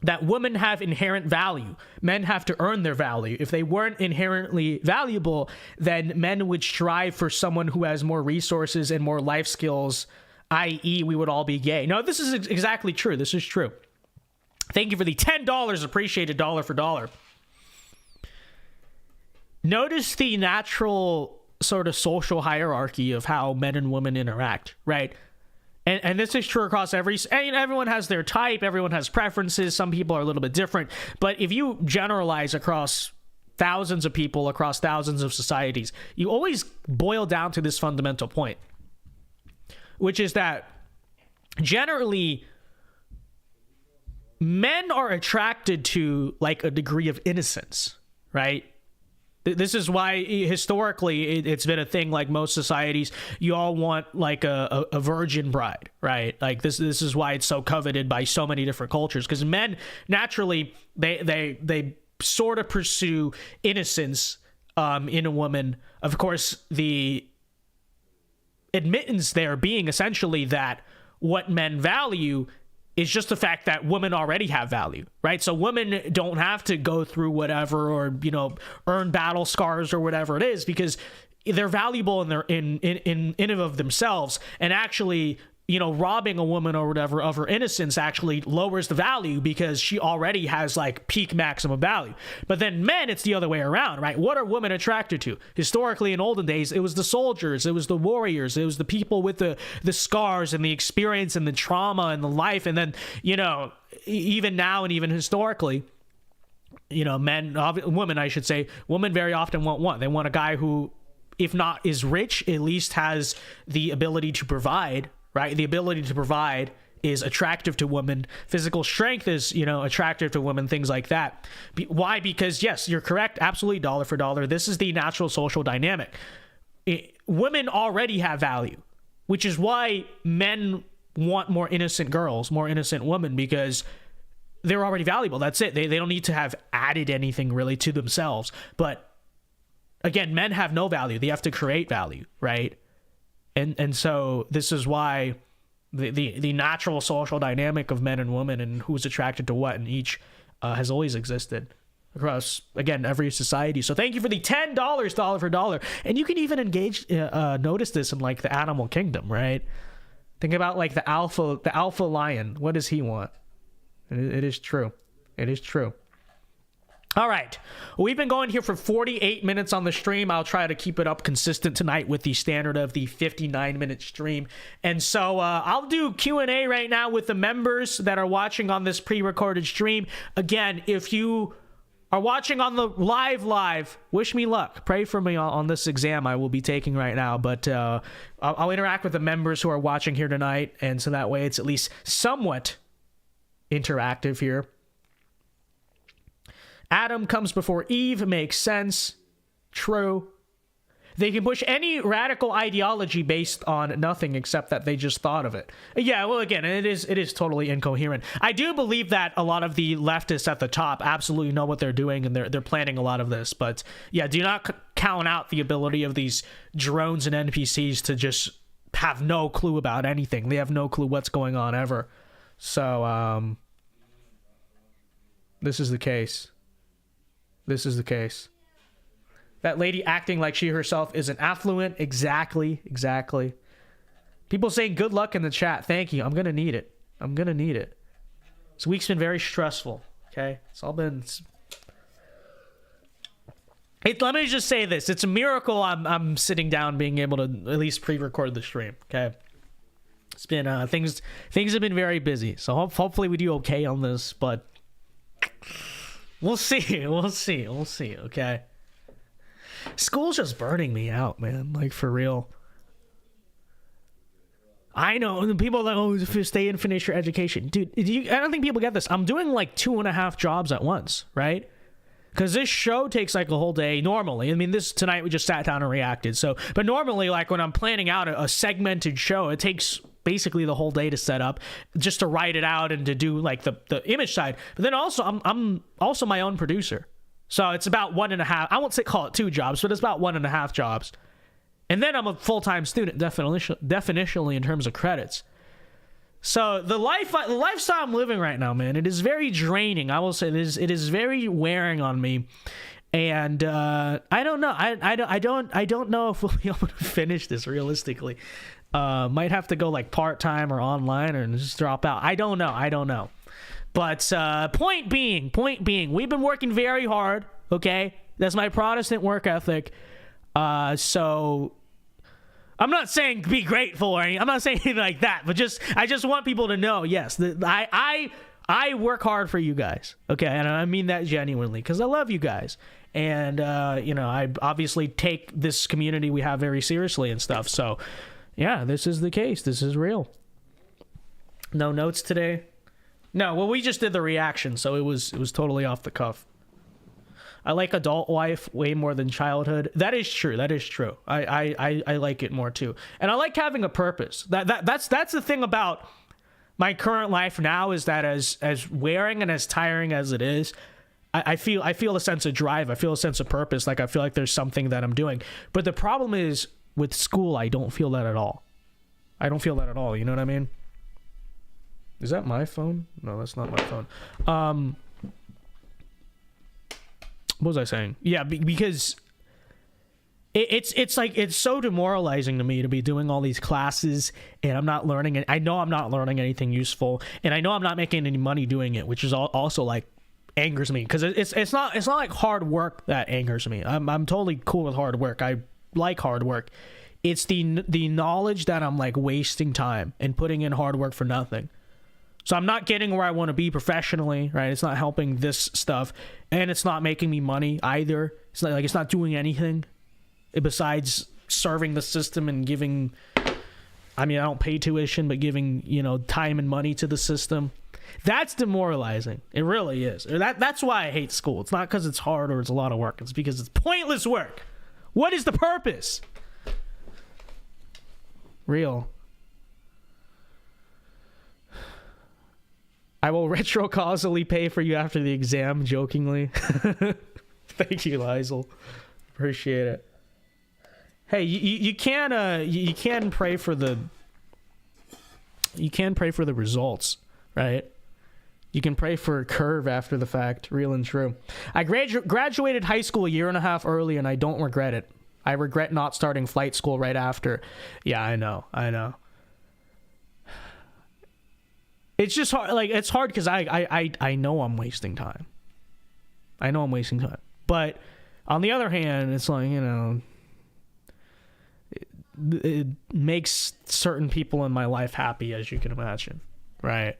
that women have inherent value. Men have to earn their value. If they weren't inherently valuable, then men would strive for someone who has more resources and more life skills, i.e. we would all be gay. No, this is exactly true. This is true. Thank you for the $10. Appreciated, dollar for dollar. Notice the natural sort of social hierarchy of how men and women interact, right? And this is true across everyone has their type, everyone has preferences, some people are a little bit different. But if you generalize across thousands of people, across thousands of societies, you always boil down to this fundamental point, which is that generally men are attracted to like a degree of innocence, right? This is why historically it's been a thing. Like most societies, you all want like a virgin bride, right? Like this is why it's so coveted by so many different cultures, because men naturally they sort of pursue innocence in a woman. Of course, the admittance there being essentially that what men value is just the fact that women already have value, right? So women don't have to go through whatever or, earn battle scars or whatever it is, because they're valuable in and of themselves. And actually, robbing a woman or whatever of her innocence actually lowers the value because she already has like peak maximum value. But then men, it's the other way around, right? What are women attracted to? Historically, in olden days, it was the soldiers, it was the warriors, it was the people with the scars and the experience and the trauma and the life. And then, even now and even historically, women very often want one. They want a guy who, if not is rich, at least has the ability to provide. Right? The ability to provide is attractive to women. Physical strength is, attractive to women, things like that. Why? Because, yes, you're correct. Absolutely, dollar for dollar. This is the natural social dynamic. Women already have value, which is why men want more innocent girls, more innocent women, because they're already valuable. That's it. They don't need to have added anything really to themselves. But again, men have no value. They have to create value, right? And so this is why the natural social dynamic of men and women and who's attracted to what in each has always existed across, again, every society. So thank you for the $10, dollar for dollar. And you can even notice this in like the animal kingdom, right? Think about like the alpha lion. What does he want? It is true. It is true. All right, we've been going here for 48 minutes on the stream. I'll try to keep it up consistent tonight with the standard of the 59-minute stream. And so I'll do Q&A right now with the members that are watching on this pre-recorded stream. Again, if you are watching on the live, wish me luck. Pray for me on this exam I will be taking right now. But I'll interact with the members who are watching here tonight, and so that way it's at least somewhat interactive here. Adam comes before Eve makes sense. True. They can push any radical ideology based on nothing except that they just thought of it. Yeah, well, again, it is totally incoherent. I do believe that a lot of the leftists at the top absolutely know what they're doing, and they're planning a lot of this. But yeah, do not count out the ability of these drones and NPCs to just have no clue about anything. They have no clue what's going on ever. So this is the case. This is the case. That lady acting like she herself isn't affluent. Exactly. People saying good luck in the chat. Thank you. I'm going to need it. This week's been very stressful. Okay? It's all been... let me just say this. It's a miracle I'm sitting down being able to at least pre-record the stream. Okay? It's been... things have been very busy. So hopefully we do okay on this. But... We'll see. Okay? School's just burning me out, man. Like, for real. I know. And people are like, oh, stay and finish your education. Dude, I don't think people get this. I'm doing like 2.5 jobs at once, right? Because this show takes like a whole day normally. I mean, tonight we just sat down and reacted. But normally, like when I'm planning out a segmented show, it takes basically the whole day to set up, just to write it out and to do like the image side. But then also, I'm also my own producer. So it's about 1.5. I won't call it 2 jobs, but it's about 1.5 jobs. And then I'm a full-time student, definitionally in terms of credits. So the lifestyle I'm living right now, man, it is very draining. I will say it is very wearing on me. And I don't know. I don't know if we'll be able to finish this realistically. Might have to go like part-time or online or just drop out. I don't know. But point being, we've been working very hard, okay? That's my Protestant work ethic. So I'm not saying be grateful or anything. I'm not saying anything like that, but I just want people to know, yes, that I work hard for you guys, okay? And I mean that genuinely because I love you guys. And, I obviously take this community we have very seriously and stuff. So, yeah, this is the case. This is real. No notes today? No, well, we just did the reaction, so it was totally off the cuff. I like adult life way more than childhood. That is true. I like it more too, and I like having a purpose. That's the thing about my current life now is that as wearing and as tiring as it is, I feel a sense of drive. I feel a sense of purpose. Like I feel like there's something that I'm doing. But the problem is with school, I don't feel that at all. You know what I mean? Is that my phone? No, that's not my phone. What was I saying? Yeah, because it's like it's so demoralizing to me to be doing all these classes and I'm not learning it. I know I'm not learning anything useful, and I know I'm not making any money doing it, which is also like angers me because it's not like hard work that angers me. I'm totally cool with hard work. I like hard work. It's the knowledge that I'm like wasting time and putting in hard work for nothing. So I'm not getting where I want to be professionally, right? It's not helping this stuff, and it's not making me money either. It's not doing anything besides serving the system and giving. I mean, I don't pay tuition, but giving time and money to the system. That's demoralizing. It really is. That's why I hate school. It's not because it's hard or it's a lot of work. It's because it's pointless work. What is the purpose? Real. I will retrocausally pay for you after the exam, jokingly. Thank you, Lizel. Appreciate it. Hey, you can pray for the results, right? You can pray for a curve after the fact, real and true. I graduated high school 1.5 years early, and I don't regret it. I regret not starting flight school right after. Yeah, I know. It's just hard. Like, it's hard because I know I'm wasting time. But on the other hand, it's like, it makes certain people in my life happy, as you can imagine, right?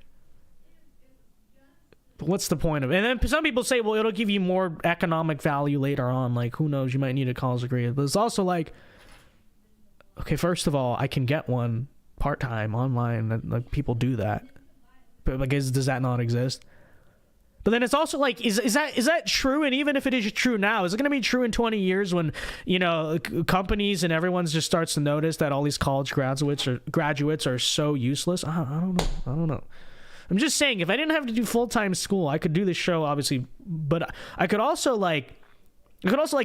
But what's the point of it? And then some people say, well, it'll give you more economic value later on. Like, who knows? You might need a college degree. But it's also like, okay, first of all, I can get one part-time online. Like, people do that. But does that not exist? But then it's also like, is that true? And even if it is true now, is it going to be true in 20 years when, companies and everyone just starts to notice that all these college graduates are so useless? I don't know. I'm just saying, if I didn't have to do full-time school, I could do this show, obviously, but I could also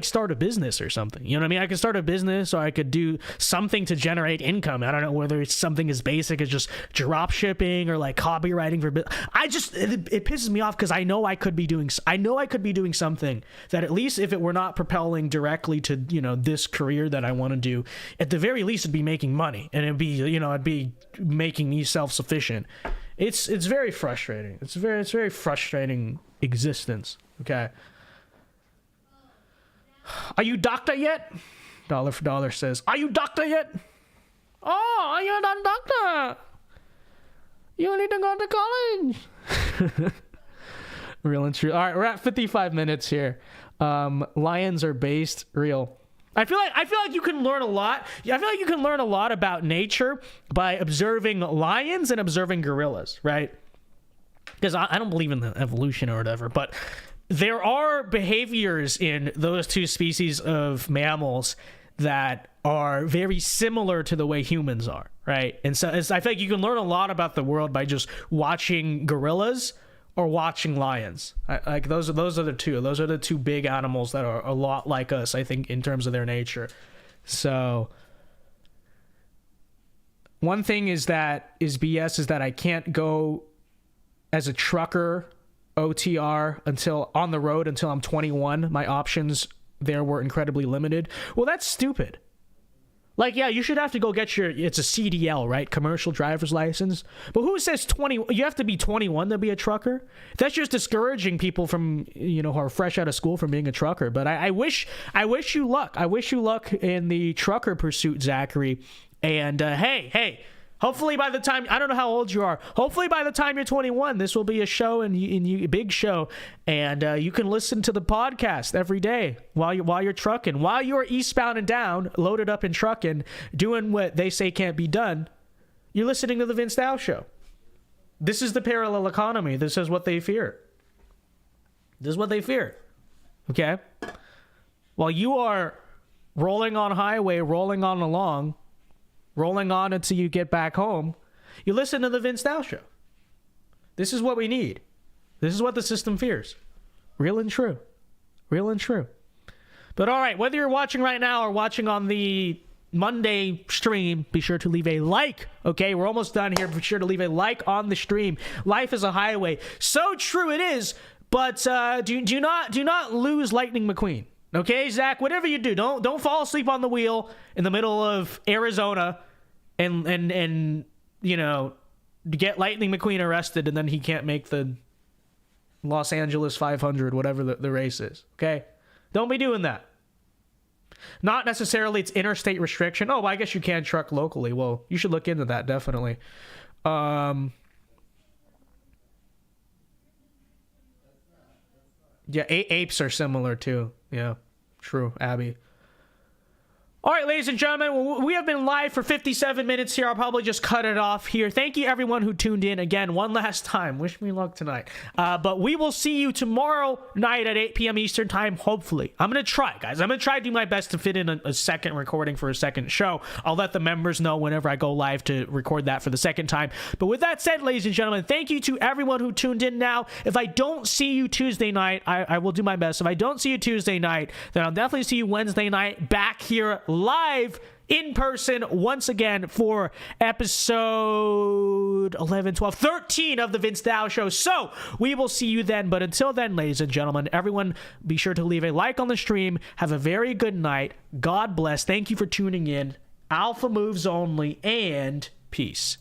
start a business or something. You know what I mean? I could start a business, or I could do something to generate income. I don't know whether it's something as basic as just drop shipping or like copywriting for business. It pisses me off because I know I could be doing something that, at least if it were not propelling directly to, this career that I want to do, at the very least it'd be making money, and it'd be making me self-sufficient. It's very frustrating. It's very frustrating existence. Okay. Are you doctor yet? Dollar for Dollar says, are you doctor yet? Oh, you're not doctor. You need to go to college. Real and true. All right, we're at 55 minutes here. Lions are based. Real. I feel like you can learn a lot. I feel like you can learn a lot about nature by observing lions and observing gorillas, right? Because I don't believe in the evolution or whatever, but there are behaviors in those two species of mammals that are very similar to the way humans are, right? And so I feel like you can learn a lot about the world by just watching gorillas or watching lions. Like those are the two. Those are the two big animals that are a lot like us, I think, in terms of their nature. So one thing is BS is that I can't go as a trucker OTR until I'm 21. My options there were incredibly limited. Well, that's stupid. Like, yeah, you should have to go get it's a CDL, right? Commercial driver's license. But who says you have to be 21 to be a trucker? That's just discouraging people from, who are fresh out of school from being a trucker. But I wish you luck. I wish you luck in the trucker pursuit, Zachary. And hey, hopefully by the time, I don't know how old you are, hopefully by the time you're 21, this will be a show a big show, and you can listen to the podcast every day while you're trucking, while you're eastbound and down, loaded up in trucking, doing what they say can't be done. You're listening to the Vince Dao Show. This is the parallel economy. This is what they fear. Okay? While you are rolling on highway, rolling on along, rolling on until you get back home, you listen to the Vince Dao Show. This is what we need. This is what the system fears. Real and true. But all right, whether you're watching right now or watching on the Monday stream, be sure to leave a like. Okay, we're almost done here. Be sure to leave a like on the stream. Life is a highway. So true it is, but do not lose Lightning McQueen. Okay, Zach, whatever you do, don't fall asleep on the wheel in the middle of Arizona and get Lightning McQueen arrested, and then he can't make the Los Angeles 500, whatever the race is. Okay? Don't be doing that. Not necessarily it's interstate restriction. Oh, well, I guess you can truck locally. Well, you should look into that, definitely. Yeah, apes are similar too. Yeah. True, Abby. All right, ladies and gentlemen, we have been live for 57 minutes here. I'll probably just cut it off here. Thank you, everyone who tuned in. Again, one last time. Wish me luck tonight. But we will see you tomorrow night at 8 p.m. Eastern time, hopefully. I'm going to try, guys. I'm going to try to do my best to fit in a second recording for a second show. I'll let the members know whenever I go live to record that for the second time. But with that said, ladies and gentlemen, thank you to everyone who tuned in now. If I don't see you Tuesday night, I will do my best. If I don't see you Tuesday night, then I'll definitely see you Wednesday night back here live in person once again for episode 11, 12, 13 of the Vince Dao Show. So we will see you then. But until then, ladies and gentlemen, everyone be sure to leave a like on the stream. Have a very good night. God bless. Thank you for tuning in. Alpha moves only, and peace.